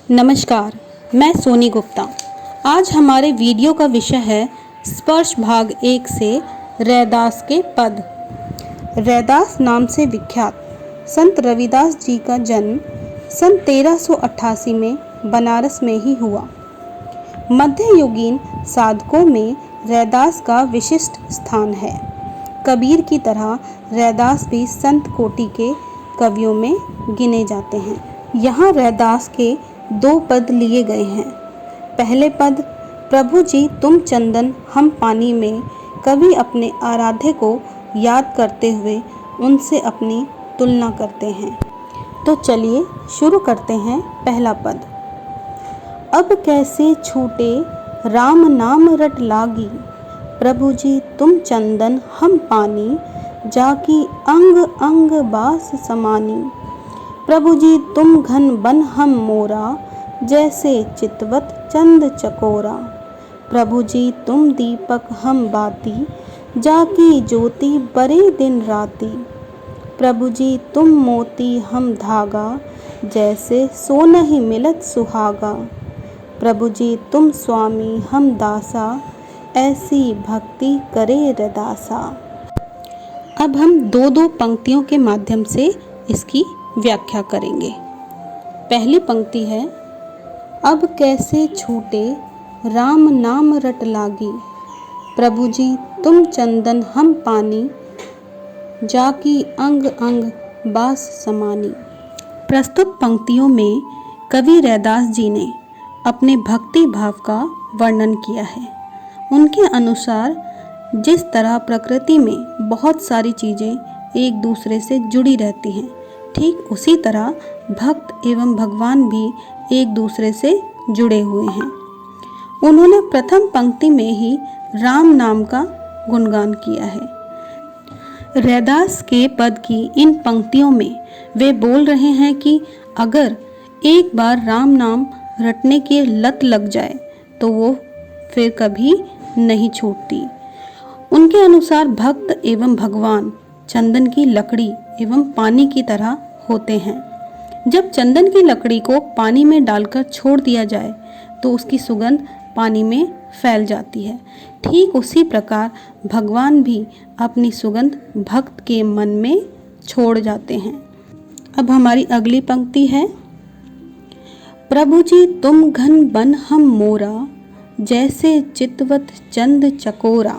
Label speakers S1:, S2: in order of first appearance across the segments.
S1: नमस्कार, मैं सोनी गुप्ता। आज हमारे वीडियो का विषय है स्पर्श भाग 1 से रैदास के पद। रैदास नाम से विख्यात संत रविदास जी का जन्म सन 1388 में बनारस में ही हुआ। मध्ययुगीन साधकों में रैदास का विशिष्ट स्थान है। कबीर की तरह रैदास भी संत कोटि के कवियों में गिने जाते हैं। यहाँ रैदास के 2 पद लिए गए हैं। पहले पद, प्रभु जी तुम चंदन हम पानी में, कवि अपने आराध्य को याद करते हुए उनसे अपनी तुलना करते हैं। तो चलिए शुरू करते हैं। पहला पद, अब कैसे छूटे राम नाम रट लागी, प्रभु जी तुम चंदन हम पानी, जाकी अंग अंग बास समानी, प्रभु जी तुम घन बन हम मोरा, जैसे चितवत चंद चकोरा, प्रभु जी तुम दीपक हम बाती, जाकी ज्योति बरे दिन राती, प्रभु जी तुम मोती हम धागा, जैसे सोनहि मिलत सुहागा, प्रभु जी तुम स्वामी हम दासा, ऐसी भक्ति करे रैदासा। अब हम 2-2 पंक्तियों के माध्यम से इसकी व्याख्या करेंगे। पहली पंक्ति है, अब कैसे छूटे राम नाम रट लागी, प्रभु जी तुम चंदन हम पानी, जाकी अंग अंग बास समानी। प्रस्तुत पंक्तियों में कवि रैदास जी ने अपने भक्ति भाव का वर्णन किया है। उनके अनुसार जिस तरह प्रकृति में बहुत सारी चीज़ें एक दूसरे से जुड़ी रहती हैं, ठीक उसी तरह भक्त एवं भगवान भी एक दूसरे से जुड़े हुए हैं। उन्होंने प्रथम पंक्ति में ही राम नाम का गुणगान किया है। रैदास के पद की इन पंक्तियों में वे बोल रहे हैं कि अगर एक बार राम नाम रटने की लत लग जाए तो वो फिर कभी नहीं छूटती। उनके अनुसार भक्त एवं भगवान चंदन की लकड़ी एवं पानी की तरह होते हैं। जब चंदन की लकड़ी को पानी में डालकर छोड़ दिया जाए तो उसकी सुगंध पानी में फैल जाती है। ठीक उसी प्रकार भगवान भी अपनी सुगंध भक्त के मन में छोड़ जाते हैं। अब हमारी अगली पंक्ति है, प्रभु जी तुम घन बन हम मोरा, जैसे चितवत चंद चकोरा,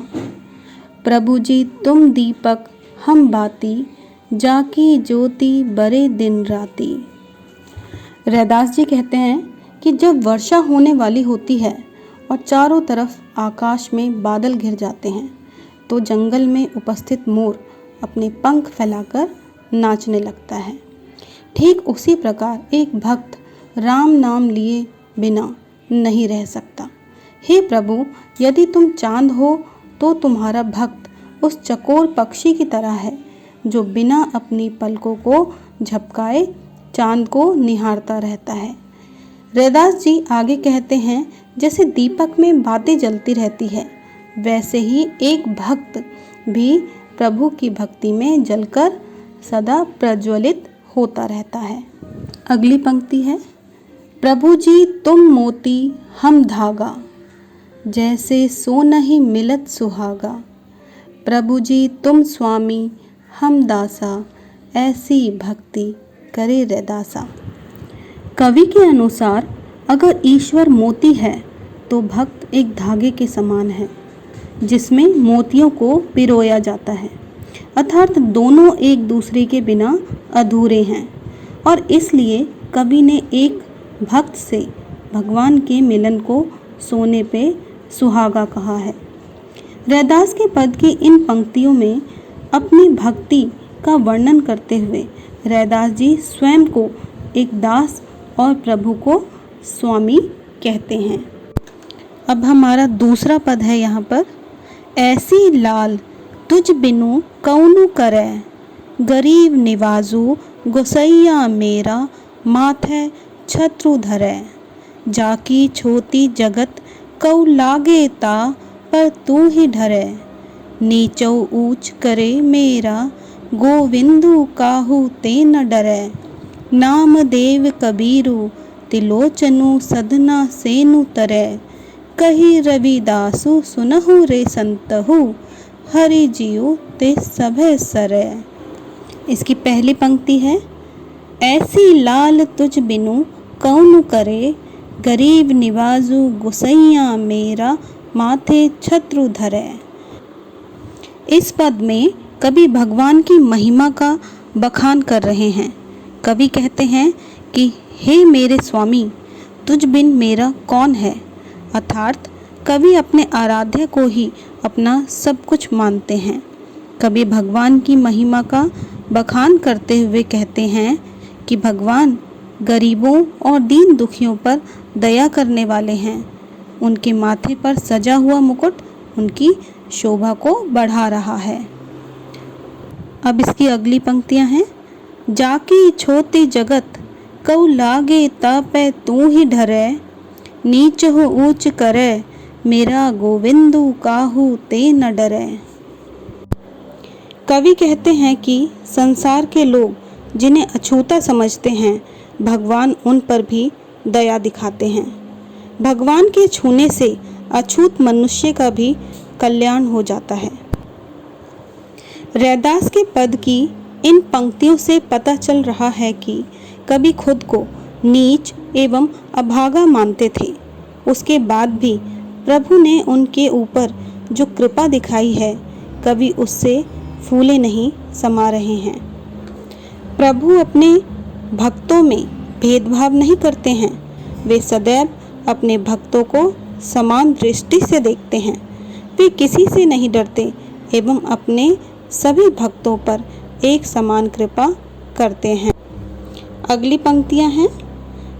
S1: प्रभु जी तुम दीपक हम बाती, जाकी ज्योति बरे दिन राती। रैदास जी कहते हैं कि जब वर्षा होने वाली होती है और चारों तरफ आकाश में बादल घिर जाते हैं तो जंगल में उपस्थित मोर अपने पंख फैलाकर नाचने लगता है। ठीक उसी प्रकार एक भक्त राम नाम लिए बिना नहीं रह सकता। हे प्रभु, यदि तुम चांद हो तो तुम्हारा भक्त उस चकोर पक्षी की तरह है जो बिना अपनी पलकों को झपकाए चांद को निहारता रहता है। रैदास जी आगे कहते हैं, जैसे दीपक में बातें जलती रहती है, वैसे ही एक भक्त भी प्रभु की भक्ति में जलकर सदा प्रज्वलित होता रहता है। अगली पंक्ति है, प्रभु जी तुम मोती हम धागा, जैसे सोनहि मिलत सुहागा, प्रभु जी तुम स्वामी हम दासा, ऐसी भक्ति करे रैदासा। कवि के अनुसार अगर ईश्वर मोती है तो भक्त एक धागे के समान है जिसमें मोतियों को पिरोया जाता है, अर्थात दोनों एक दूसरे के बिना अधूरे हैं। और इसलिए कवि ने एक भक्त से भगवान के मिलन को सोने पे सुहागा कहा है। रैदास के पद की इन पंक्तियों में अपनी भक्ति का वर्णन करते हुए रैदास जी स्वयं को एक दास और प्रभु को स्वामी कहते हैं। अब हमारा दूसरा पद है यहाँ पर, ऐसी लाल तुझ बिनु कौनु करे, गरीब निवाजू गोसैया मेरा, माथे छत्रु धरे, जाकी छोटी जगत कौ लागे ता, पर तू ही ढरे, नीचौ ऊंच करे मेरा, गोविंदु काहू ते न डरे, नाम देव कबीरु तिलोचनु सधना सेनु तरै, कही रविदासु सुनहु रे संतहु, हरि जियु ते सभै सरै। इसकी पहली पंक्ति है, ऐसी लाल तुझ बिनु कौन करे, गरीब निवाजु गुसैया मेरा, माथे छत्रु धरै। इस पद में कवि भगवान की महिमा का बखान कर रहे हैं। कवि कहते हैं कि हे मेरे स्वामी, तुझ बिन मेरा कौन है। अर्थात कवि अपने आराध्य को ही अपना सब कुछ मानते हैं। कवि भगवान की महिमा का बखान करते हुए कहते हैं कि भगवान गरीबों और दीन दुखियों पर दया करने वाले हैं। उनके माथे पर सजा हुआ मुकुट उनकी शोभा को बढ़ा रहा है। अब इसकी अगली पंक्तियां हैं, जाकी छोती जगत कऊ लागे तापै तू ही ढरै, नीच हो ऊंच करे मेरा गोविंदु काहू ते न डरै। कवि कहते हैं कि संसार के लोग जिन्हें अछूता समझते हैं, भगवान उन पर भी दया दिखाते हैं। भगवान के छूने से अछूत मनुष्य का भी कल्याण हो जाता है। रैदास के पद की इन पंक्तियों से पता चल रहा है कि कवि खुद को नीच एवं अभागा मानते थे। उसके बाद भी प्रभु ने उनके ऊपर जो कृपा दिखाई है, कवि उससे फूले नहीं समा रहे हैं। प्रभु अपने भक्तों में भेदभाव नहीं करते हैं। वे सदैव अपने भक्तों को समान दृष्टि से देखते हैं। वे किसी से नहीं डरते एवं अपने सभी भक्तों पर एक समान कृपा करते हैं। अगली पंक्तियां हैं,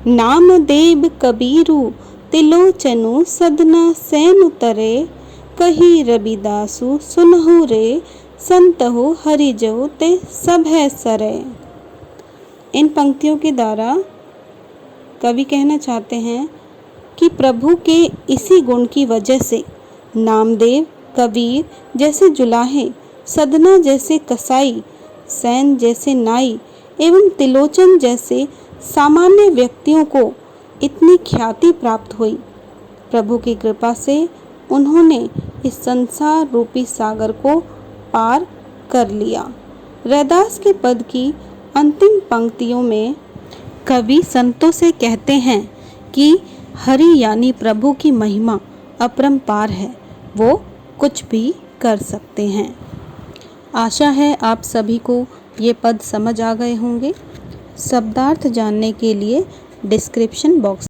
S1: नामदेव कबीरु तिलोचनु सधना सेनु तरै, कही रविदासु सुनहु रे संतहु हरि जियु ते सभै सरै। इन पंक्तियों के द्वारा कवि कहना चाहते हैं कि प्रभु के इसी गुण की वजह से नामदेव, कबीर जैसे जुलाहे, सधना जैसे कसाई, सैन जैसे नाई एवं तिलोचन जैसे सामान्य व्यक्तियों को इतनी ख्याति प्राप्त हुई। प्रभु की कृपा से उन्होंने इस संसार रूपी सागर को पार कर लिया। रैदास के पद की अंतिम पंक्तियों में कवि संतों से कहते हैं कि हरि यानी प्रभु की महिमा अपरंपार है, वो कुछ भी कर सकते हैं। आशा है आप सभी को ये पद समझ आ गए होंगे। शब्दार्थ जानने के लिए डिस्क्रिप्शन बॉक्स